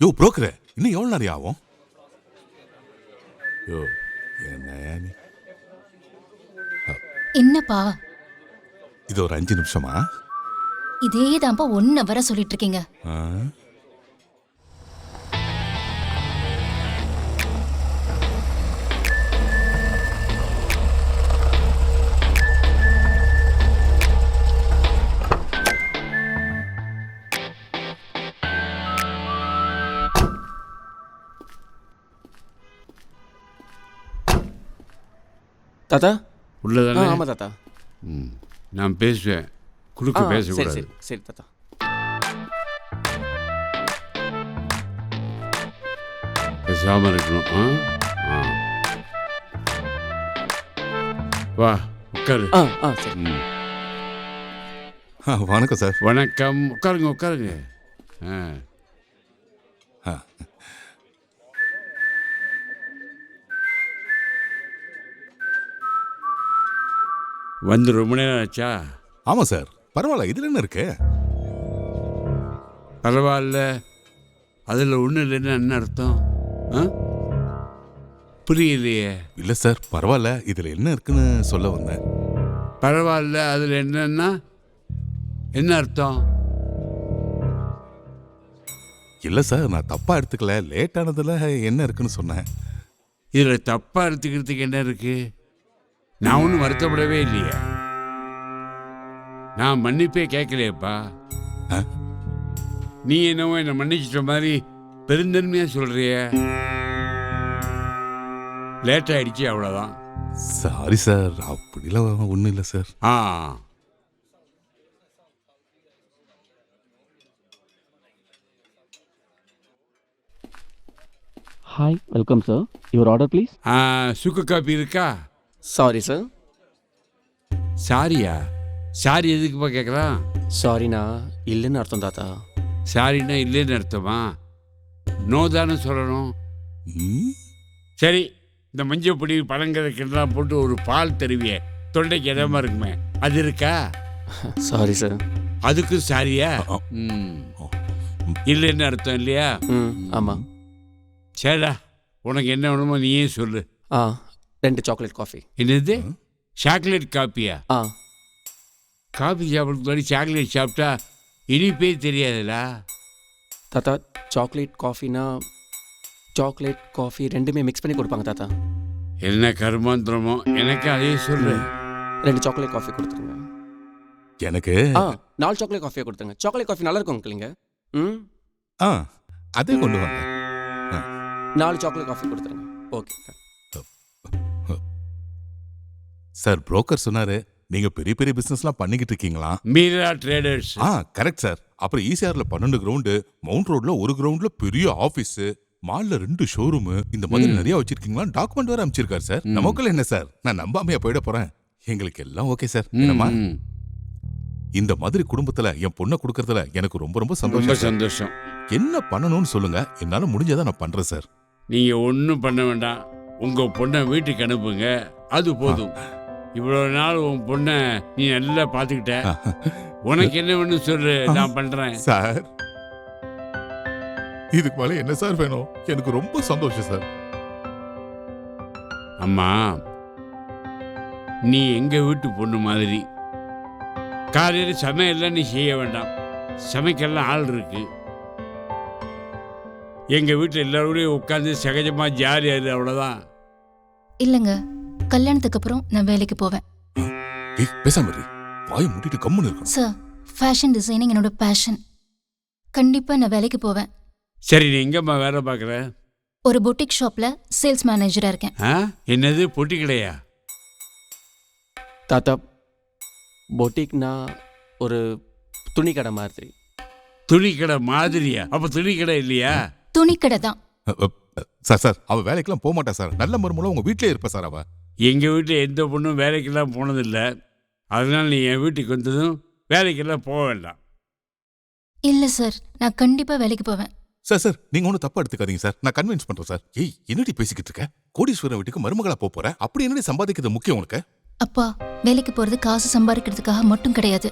யோ புரோக்கரே, இன்னும் எவ்வளவு நேரம் ஆகும்? யோ என்னையா நீ? என்னப்பா இது ஒரு 5 நிமிஷமா? இதே தான்ப்பா 1 ஹவரா சொல்லிட்டு இருக்கீங்க. ஆ? தாத்தா உள்ளதானே? ஆமாம் தாத்தா. நான் பேசுவேன், குறுக்க சரி பேசக்கூடாது. சரி சரி தாத்தா. பேசாமல் இருக்கணும். வா உட்காரு. சரி. வணக்கம் சார். வணக்கம். உட்காருங்க உட்காருங்க. வந்து ரொம்ப நேரம் ஆச்சா? ஆமா சார். பரவாயில்ல, இதுல என்ன இருக்கு? பரவாயில்ல, அதில் ஒன்றும் இல்லைன்னா என்ன அர்த்தம்? புரியலையே. இல்ல சார், பரவாயில்ல, இதுல என்ன இருக்குன்னு சொல்ல வந்தேன். பரவாயில்ல, அதில் என்னன்னா என்ன அர்த்தம்? இல்ல சார், நான் தப்பா எடுத்துக்கல. லேட் ஆனதுல என்ன இருக்குன்னு சொன்னேன். இதில் தப்பாக எடுத்துக்கிறதுக்கு என்ன இருக்கு? நான் ஒன்றும் வருத்தப்படவே இல்லையே. நான் மன்னிப்பே கேட்கலையப்பா. நீ என்னவோ என்னை மன்னிச்சிட்ட மாதிரி பெருந்தன்மையா சொல்றிய. லேட் ஆயிடுச்சு, அவ்வளோதான். சாரி சார், அப்படிலாம் ஒன்றும் இல்லை sir. Hi, welcome sir. Your order please. சுக்கு காப்பி இருக்கா? Sorry sir. சாரியா? சாரி எதுக்குப்பா கேட்குறான்? சாரிண்ணா இல்லைன்னு அர்த்தம் தாத்தா. சாரின்னா இல்லைன்னு அர்த்தமா? நோ தானே சொல்லணும். ம்? சரி, இந்த மஞ்சள் பொடி பழங்கிறதுக்கெல்லாம் போட்டு ஒரு பால் தருவியே, தொண்டைக்கு இதமா இருக்குமே, அது இருக்கா? Sorry sir. அதுக்கு சாரியா? இல்லைன்னு அர்த்தம் இல்லையா? ஆமாம். சரிடா, உனக்கு என்ன வேணுமோ நீயே சொல்லு. 2 சாக்லேட் காஃபி. என்னது? சாக்லேட் காப்பியா? காஃபி சாப்பிட்றதுக்கு முன்னாடி சாக்லேட் சாப்பிட்டா இனிப்பே தெரியாதுல்ல தாத்தா. சாக்லேட் காஃபினா சாக்லேட் காஃபி ரெண்டுமே மிக்ஸ் பண்ணி கொடுப்பாங்க தாத்தா. என்ன கர்மாந்திரமோ, எனக்கு அதே சொல்லு. 2 சாக்லேட் காஃபி கொடுத்துருங்க. எனக்கு 4 சாக்லேட் காஃபியை கொடுத்துருங்க. சாக்லேட் காஃபி நல்லா இருக்கும் இல்லைங்க? அதே கொண்டு வாங்க. 4 சாக்லேட் காஃபி கொடுத்துருங்க. ஓகே சார், புரோக்கர் சொன்னாரு நீங்க பெரிய பெரிய பிசினஸ்லாம் பண்ணிக்கிட்டு இருக்கீங்களா? மீரா ட்ரேடர்ஸ். Correct sir. அப்புறம் ஈசிஆர்ல 12 கிரவுண்டு, மவுண்ட் ரோட்ல ஒரு கிரவுண்ட்ல பெரிய ஆபீஸ், மால்ல 2 ஷோரூம், இந்த மாதிரி நிறைய வச்சிருக்கீங்களா? டாக்குமெண்ட் வேற அமைச்சிருக்காரு சார். நமக்குள்ள என்ன சார், நான் நம்பாமையா போயிட போறேன். எங்களுக்கு எல்லாம் ஓகே சார். என்னமா இந்த மாதிரி குடும்பத்துல என் பொண்ணை கொடுக்கறதுல எனக்கு ரொம்ப ரொம்ப சந்தோஷம். என்ன பண்ணணும்னு சொல்லுங்க, என்னால முடிஞ்சதை நான் பண்றேன் சார். நீங்க ஒன்றும் பண்ண வேண்டாம், உங்க பொண்ணை வீட்டுக்கு அனுப்புங்க, அது போதும். இவ்வளவு நாள் உன் பொண்ணை நீ நல்லா பாத்துக்கிட்ட. உனக்கு என்ன வேணும் சொல்லு, நான் பண்றேன். சார், இதுக்கு மேல என்ன சார் வேணும்? எனக்கு ரொம்ப சந்தோஷம் சார். அம்மா, நீ எங்க வீட்டு பொண்ணு மாதிரி. காலையில் சமையல்லாம் நீ செய்ய வேண்டாம், சமைக்கலாம் ஆள் இருக்கு. எங்க வீட்டில் எல்லாரோடையும் உட்காந்து சகஜமா ஜாலியா இரு, அவ்வளவுதான். இல்லங்க, கல்யாணத்துக்கு அப்புறம் நான் வேலைக்கு போவேன். பேசாம வாய் மூடிட்டு கம்முன்னு இருக்கணும். சார், ஃபேஷன் டிசைனிங் என்னோட பேஷன். கண்டிப்பா நான் வேலைக்கு போவேன். சரி, நீ எங்கம்மா வேலை பார்க்குற? ஒரு பொட்டிக் ஷாப்ல சேல்ஸ் மேனேஜரா இருக்கேன். என்னது, பொட்டி கடையா? தாத்தா, பொட்டிக்னா ஒரு துணி கடை மாதிரி. துணி கடை மாதிரியா? அப்ப துணி கடை இல்லையா? துணி கடை தான் சார். அவ வேலைக்கெல்லாம் போக மாட்டா சார். நல்ல மருமகளும் உங்க வீட்டிலே இருப்பா சார். அவ எங்க வீட்டில் எந்த பொண்ணும் வேலைக்கெல்லாம் போனதில்லை. அதனால நீ என் வீட்டுக்கு வந்ததும் வேலைக்கெல்லாம் போக வேண்டாம். இல்ல சார், நான் கண்டிப்பா வேலைக்கு போவேன். சார், நீங்க ஒன்றும் தப்பா எடுத்துக்காதீங்க சார். நான் கன்வின்ஸ் பண்றேன் சார். என்னடி பேசிக்கிட்டு இருக்க? கோடீஸ்வரன் வீட்டுக்கு மருமகளா போற, அப்படி என்னடி சம்பாதிக்கிறது முக்கியம் உனக்கு? அப்பா, வேலைக்கு போறது காசு சம்பாதிக்கிறதுக்காக மட்டும் கிடையாது.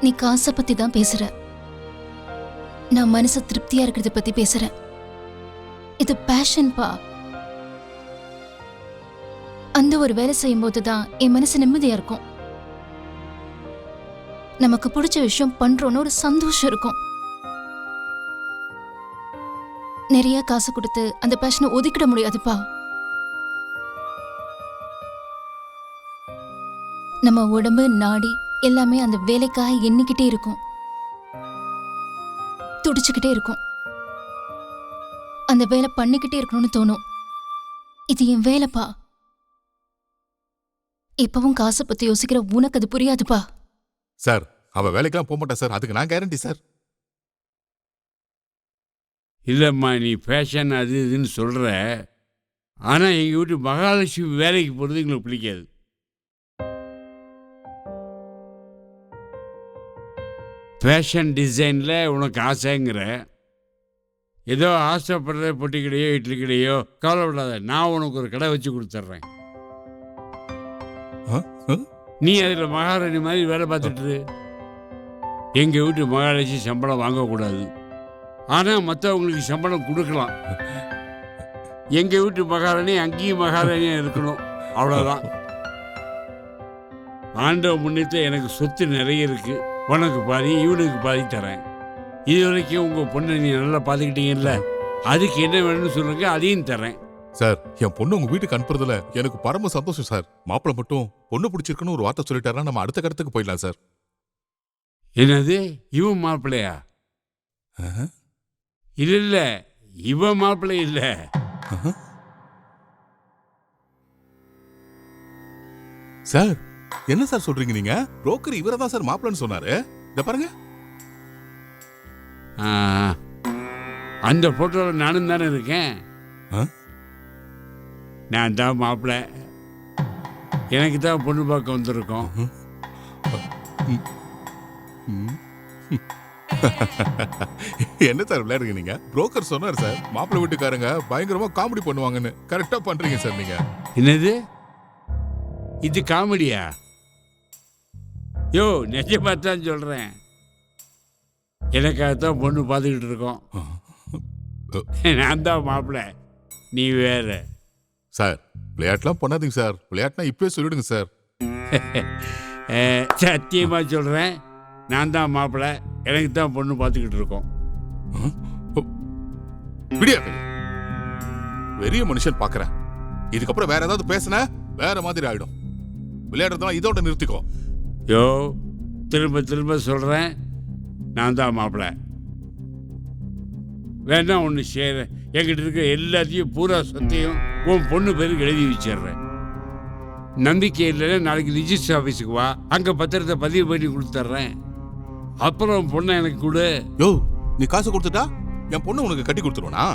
நீ காசை பத்தி தான் பேசுற. நான் மனசு திருப்தியா இருக்கிறத பத்தி பேசுறேன். இது பேஷன் பா. அந்த ஒரு வேலை செய்யும் போதுதான் என் மனசு நிம்மதியா இருக்கும். நமக்கு பிடிச்ச விஷயம் பண்றோன்னு ஒரு சந்தோஷம் இருக்கும். நிறைய காசு கொடுத்து அந்த பேஷனை ஒதுக்கிட முடியாதுப்பா. நம்ம உடம்பு நாடி எல்லாமே அந்த வேலைக்காக எண்ணிக்கிட்டே இருக்கும், துடிச்சுக்கிட்டே இருக்கும். அந்த வேலை பண்ணிக்கிட்டே இருக்கணும்னு தோணும். இது என் வேலைப்பா. இப்பவும் காசை பத்தி யோசிக்கிற உனக்கு அது புரியாதுப்பா. சார் அவ வேலைக்கெல்லாம் போக மாட்டா சார், அதுக்கு நான் கேரண்டி சார். இல்லைம்மா, நீ ஃபேஷன் அது இதுன்னு சொல்கிற, ஆனால் எங்கள் வீட்டு மகாலட்சுமி வேலைக்கு போகிறது எங்களுக்கு பிடிக்காது. ஃபேஷன் டிசைனில் உனக்கு ஆசைங்கிற, ஏதோ ஆசைப்படுற பொட்டி கடையோ இட்லி கடையோ கவலைப்படாத, நான் உனக்கு ஒரு கடை வச்சு கொடுத்துட்றேன். நீ அதில் மகாராணி மாதிரி வேலை பார்த்துட்டு. எங்கள் வீட்டு மகாலட்சுமி சம்பளம் வாங்கக்கூடாது, ஆனால் மற்றவங்களுக்கு சம்பளம் கொடுக்கலாம். எங்கள் வீட்டு மகாராணி அங்கேயும் மகாராணியாக இருக்கணும், அவ்வளோதான். ஆண்டவ முன்னேற்ற எனக்கு சொத்து நிறைய இருக்குது. உனக்கு பாதி இவனுக்கு பாதி தரேன். இது வரைக்கும் உங்கள் பொண்ணை நீ நல்லா பார்த்துக்கிட்டீங்கல்ல, அதுக்கு என்ன வேணும்னு சொல்லுங்க, அதையும் தரேன். சார் என் பொண்ணு உங்க வீட்டுக்கு அனுப்புறதுல எனக்கு பரம சந்தோஷம் சார். மாப்பிள்ளை மட்டும் பொண்ணு பிடிச்சிருக்குன்னு ஒரு வார்த்தை சொல்லிட்டாருன்னா நம்ம அடுத்த கடத்துக்கு போயிடலாம் சார். என்னது, இவன் மாப்பிள்ளையா? இல்லை, இவன் மாப்பிள்ளை இல்லை. சார் என்ன சார் சொல்றீங்க நீங்க? புரோக்கர் இவரை தான் சார் மாப்பிள்ளைன்னு சொன்னாரு. இத பாருங்க. அந்த போட்டோவில் நானும் தானே இருக்கேன். நான் தான் மாப்பிள்ளை. எனக்கு தான் பொண்ணு பார்க்க வந்திருக்கோம். என்ன சார் விளையாடுறீங்க நீங்க? புரோக்கர் சொன்னார் சார், மாப்பிள்ளை வீட்டுக்காரங்க பயங்கரமா காமெடி பண்ணுவாங்கன்னு. கரெக்டா பண்றீங்க சார் நீங்க. என்னது, இது காமெடியா? யோ, நிஜமா தான் சொல்றேன். எனக்காகத்தான் பொண்ணு பார்த்துக்கிட்டு இருக்கோம். நான் தான் மாப்பிள்ளை, நீ வேற. சார் விளையாட்டுலாம் பண்ணாதீங்க சார். விளையாட்டுனா இப்பவே சொல்லிடுங்க சார். சத்தியமா சொல்றேன், நான் தான் மாப்பிள்ளை, எனக்கு தான் பொண்ணு பார்த்துக்கிட்டு இருக்கோம். விடியா பெரிய மனுஷன் பாக்குறேன். இதுக்கப்புறம் வேற ஏதாவது பேசின வேற மாதிரி ஆயிடும். விளையாடுறதெல்லாம் இதோட நிறுத்திக்கோ. யோ, திரும்ப திரும்ப சொல்றேன், நான் தான் மாப்பிள்ளை. வேணா ஒன்று செய்கிறேன், என்கிட்ட இருக்க எல்லாத்தையும் பூரா சொத்தையும் உன் பொண்ணு பேருக்கு எழுதி வச்சிடுறேன். நம்பிக்கை இல்லைன்னா நாளைக்கு ரிஜிஸ்டர் ஆஃபீஸுக்கு வா, அங்கே பத்திரத்தை பதிவு பண்ணி கொடுத்துட்றேன். அப்புறம் பொண்ணை எனக்கு கொடு. யோ, நீ காசு கொடுத்துட்டா என் பொண்ணு உனக்கு கட்டி கொடுத்துருவனா?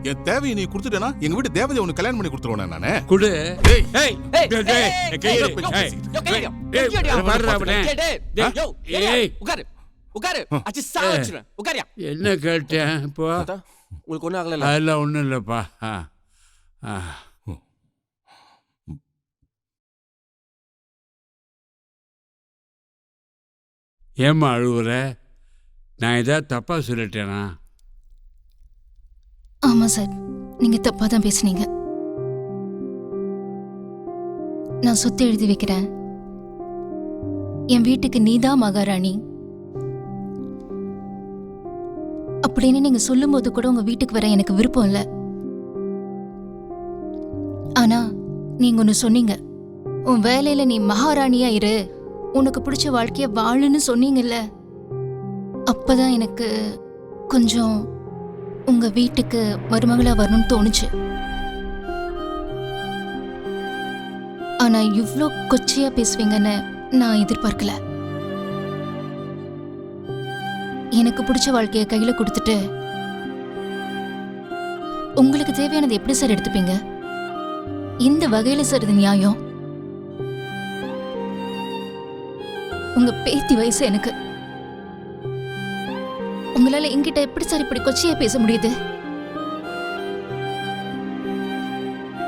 என் தேவையை நீ கொடுத்துட்டேனா எங்க வீட்டு தேவதையை உனக்கு கல்யாணம் பண்ணி கொடுத்துருவேன் நானு. கொடு. என்ன கேட்டேன் இப்போ? உங்களுக்கு ஒன்றும் ஆகல? அதெல்லாம் ஒன்றும் இல்லைப்பா. ஏம்மா அழுவுற? நான் ஏதாவது தப்பா சொல்லிட்டேனா? ஆமா சார், நீங்க தப்பா தான் பேசுனீங்க. நான் சொத்து எழுதி வைக்கிறேன். என் வீட்டுக்கு நீதான் மகாராணி அப்படின்னு நீங்க சொல்லும் போது கூட உங்க வீட்டுக்கு வர எனக்கு விருப்பம் இல்ல. ஆனா நீங்க ஒன்னு சொன்னீங்க, உன் வேலையில நீ மகாராணியா இரு, உனக்கு பிடிச்ச வாழ்க்கைய வாழுன்னு சொன்னீங்கல்ல. அப்பதான் எனக்கு கொஞ்சம் உங்க வீட்டுக்கு மருமகளா வரணும்னு தோணுச்சு. ஆனா இவ்ளோ கொச்சையா பேசுவீங்கன்னு நான் எதிர்பார்க்கல. எனக்கு பிடிச்ச வாழ்க்கைய கையில கொடுத்துட்டு உங்களுக்கு தேவையானது எப்படி சார் எடுத்துப்பீங்க? இந்த வகையில சார் இது நியாயம்? உங்க பேத்தி வயசு எனக்கு. உங்களால என்கிட்ட எப்படி சார் இப்படி கொச்சையா பேச முடியுது?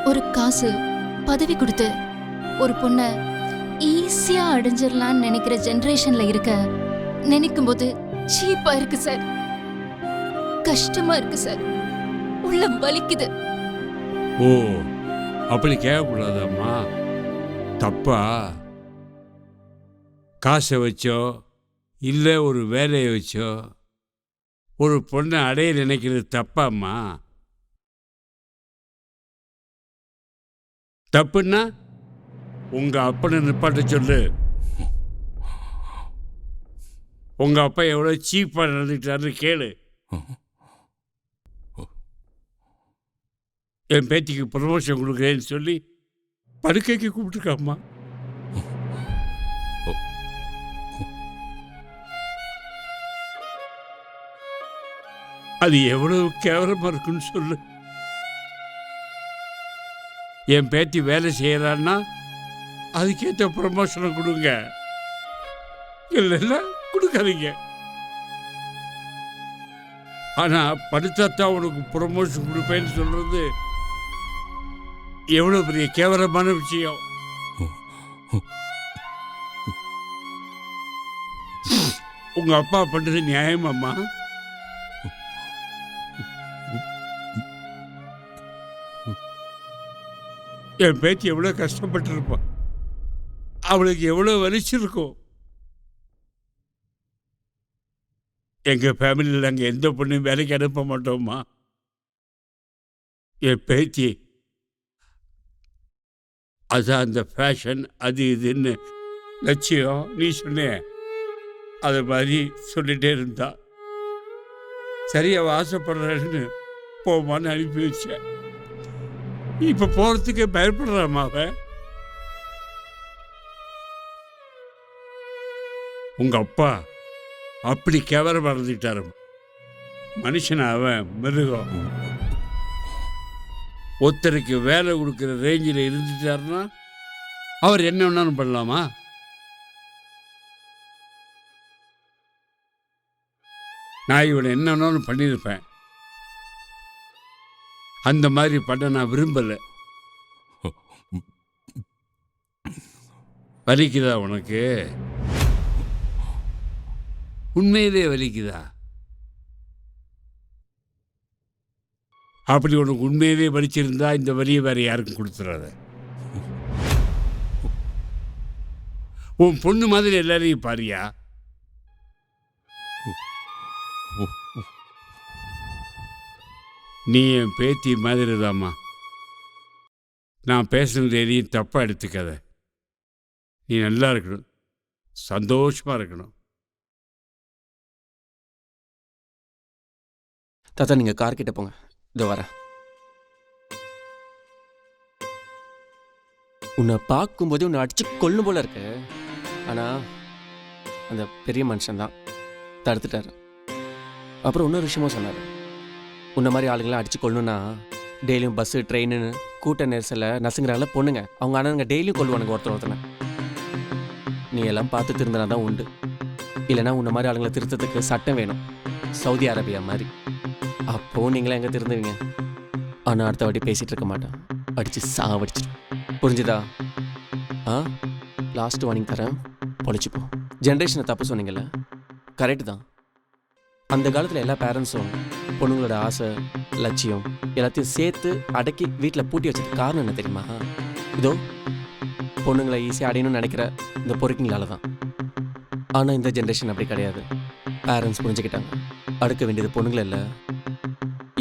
ஒரு காசு பதவி கொடுத்து ஒரு பொண்ண ஈஸியா அடைஞ்சிடலான்னு நினைக்கிற ஜெனரேஷன்ல இருக்க நினைக்கும் போது சீப்பா இருக்கு சார். கஷ்டமா இருக்கு சார். உள்ளம் வலிக்குது. ஓ, அப்படி கேட்கக்கூடாதம்மா. தப்பா? காசை வச்சோ இல்லை ஒரு வேலையை வச்சோ ஒரு பொண்ணை அடைய நினைக்கிறது தப்பாம்மா? தப்புன்னா உங்க அப்பனை நிப்பாட்ட சொல்லு. உங்க அப்பா எவ்வளோ சீப்பாக நடந்துக்கிட்டாருன்னு கேளு. என் பேத்திக்கு ப்ரமோஷன் கொடுக்குறேன்னு சொல்லி படுக்கைக்கு கூப்பிட்டுருக்காம்மா. அது எவ்வளவு கேவலமாக இருக்குன்னு சொல்லு. என் பேத்தி வேலை செய்யறான்னா அதுக்கேற்ற ப்ரமோஷனை கொடுங்க, இல்லைன்னா கொடுக்காதீங்க. ஆனால் படுத்தாத்தான் உனக்கு ப்ரமோஷன் கொடுப்பேன்னு சொல்றது எவ்வளோ பெரிய கேவலமான விஷயம். உங்க அப்பா பண்றது நியாயமாம்மா? என் பேத்தி எவ்வளோ கஷ்டப்பட்டிருப்பான், அவளுக்கு எவ்வளோ வலிச்சிருக்கும். எங்கள் ஃபேமிலியில் நாங்கள் எந்த பொண்ணையும் வேலைக்கு அனுப்ப மாட்டோம்மா. என் பேத்தி அதான் அந்த ஃபேஷன் அது இதுன்னு லட்சியம் நீ சொன்ன அது மாதிரி சொல்லிகிட்டே இருந்தா. சரி, அவள் ஆசைப்படுறேன்னு போமான்னு அனுப்பி வச்சேன். இப்போ போகிறதுக்கே பயப்படுறாம்மா அவன். உங்கள் அப்பா அப்படி கேவலம் மறந்துட்டாரு. மனுஷனை அவன் மிருகம். ஒருத்தருக்கு வேலை கொடுக்குற ரேஞ்சில் இருந்துட்டாருன்னா அவர் என்ன வேணாலும் பண்ணலாமா? நான் இவனை என்ன வேணாலும் பண்ணியிருப்பேன். அந்த மாதிரி பண்ண நான் விரும்பலை. வலிக்குதா உனக்கு? உண்மையிலே வலிக்குதா? அப்படி உனக்கு உண்மையிலே வலிச்சிருந்தா இந்த வலியை வேற யாருக்கும் கொடுத்துறாத. உன் பொண்ணு மாதிரி எல்லாரையும் பாரியா. நீ என் பேத்தி மாதிரி தாம்மா. நான் பேசுனது எதையும் தப்பாக எடுத்துக்காத. நீ நல்லா இருக்கணும், சந்தோஷமாக இருக்கணும். தாத்தா நீங்கள் கார் கிட்ட போங்க, இதோ வரேன். உன்னை பார்க்கும்போதே உன்னை அடிச்சு கொல்லும் போல இருக்கு. ஆனால் அந்த பெரிய மனுஷன்தான் தடுத்துட்டாரு. அப்புறம் இன்னொரு விஷயமும் சொன்னார். உன்ன மாதிரி ஆளுங்களாம் அடிச்சு கொள்ளணும்னா டெய்லியும் பஸ்ஸு ட்ரெயின்னு கூட்ட நெரிசலில் நசுங்கிறாங்கள பொண்ணுங்க, அவங்க அண்ணனுங்க டெய்லியும் கொள்வானுங்க ஒருத்தனை. நீ எல்லாம் பார்த்து திருந்தினா தான் உண்டு. இல்லைனா உன்ன மாதிரி ஆளுங்களை திருத்தத்துக்கு சட்டம் வேணும், சவுதி அரேபியா மாதிரி. அப்போவும் நீங்களே எங்கே திருந்துவீங்க. ஆனால் அடுத்த வாட்டி பேசிகிட்டு இருக்க மாட்டேன், அடித்து சாவடிச்சிடும். புரிஞ்சுதா? லாஸ்ட் வார்னிங் தரேன், பொழைச்சிப்போம். ஜென்ரேஷனை தப்பு சொன்னீங்கல்ல, கரெக்டு தான். அந்த காலத்தில் எல்லா பேரண்ட்ஸும் பொண்ணுங்களோட ஆசை லட்சியம் எல்லாத்தையும் சேர்த்து அடக்கி வீட்டில் பூட்டி வச்சதுக்கு காரணம் என்ன தெரியுமா? இதோ பொண்ணுங்களை ஈஸியாக அடையணும்னு நினைக்கிற இந்த பொறுக்கிங்களால தான். ஆனால் இந்த ஜென்ரேஷன் அப்படி கிடையாது. பேரண்ட்ஸ் புரிஞ்சுக்கிட்டாங்க, அடுக்க வேண்டியது பொண்ணுங்களை இல்லை,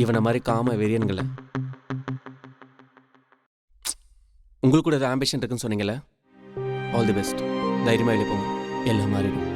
இவனை மாதிரி காம வெறியன்களை. உங்களுக்கு கூட ஆம்பிஷன் இருக்குன்னு சொன்னீங்கல்ல, ஆல் தி பெஸ்ட். தைரியமாக எழுப்போங்க, எல்லாம் மாறிடும்.